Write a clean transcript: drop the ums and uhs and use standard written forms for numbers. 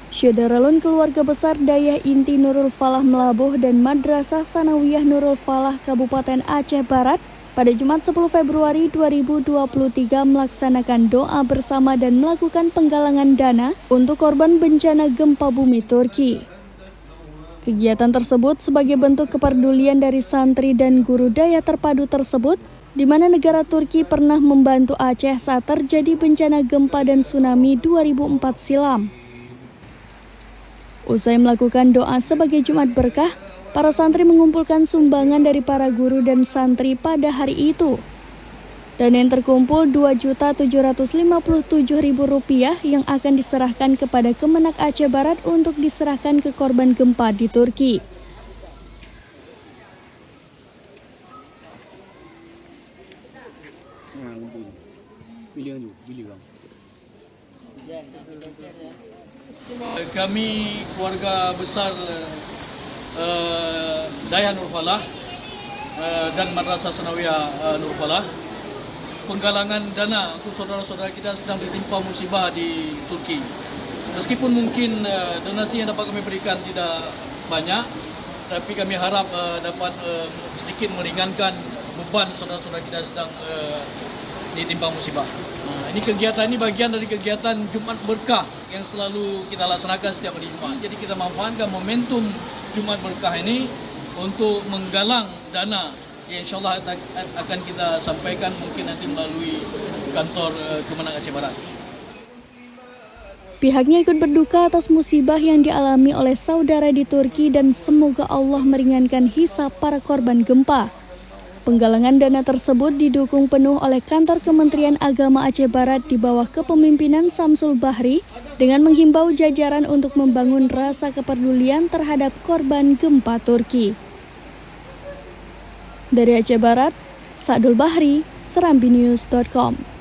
Syederalun keluarga besar Dayah Inti Nurul Falah Melabuh dan Madrasah Sanawiyah Nurul Falah Kabupaten Aceh Barat pada Jumat 10 Februari 2023 melaksanakan doa bersama dan melakukan penggalangan dana untuk korban bencana gempa bumi Turki. Kegiatan tersebut sebagai bentuk kepedulian dari santri dan guru daya terpadu tersebut, di mana negara Turki pernah membantu Aceh saat terjadi bencana gempa dan tsunami 2004 silam. Usai melakukan doa sebagai Jumat berkah, para santri mengumpulkan sumbangan dari para guru dan santri pada hari itu. Dan yang terkumpul Rp2.757.000 yang akan diserahkan kepada Kemenak Aceh Barat untuk diserahkan ke korban gempa di Turki. Kami keluarga besar Dayah Nurul Falah dan Madrasah Sanawiyah Nurul Falah, penggalangan dana untuk saudara-saudara kita sedang ditimpa musibah di Turki. Meskipun mungkin donasi yang dapat kami berikan tidak banyak, tapi kami harap dapat sedikit meringankan beban saudara-saudara kita sedang ditimpa musibah. Ini kegiatan ini bagian dari kegiatan Jumat Berkah yang selalu kita laksanakan setiap hari Jumat. Jadi kita manfaatkan momentum Jumat Berkah ini untuk menggalang dana yang insyaAllah akan kita sampaikan mungkin nanti melalui kantor Kemenak Aceh Barat. Pihaknya ikut berduka atas musibah yang dialami oleh saudara di Turki dan semoga Allah meringankan hisab para korban gempa. Penggalangan dana tersebut didukung penuh oleh kantor Kementerian Agama Aceh Barat di bawah kepemimpinan Samsul Bahri dengan menghimbau jajaran untuk membangun rasa kepedulian terhadap korban gempa Turki. Dari Aceh Barat, Sa'dul Bahri, serambinews.com.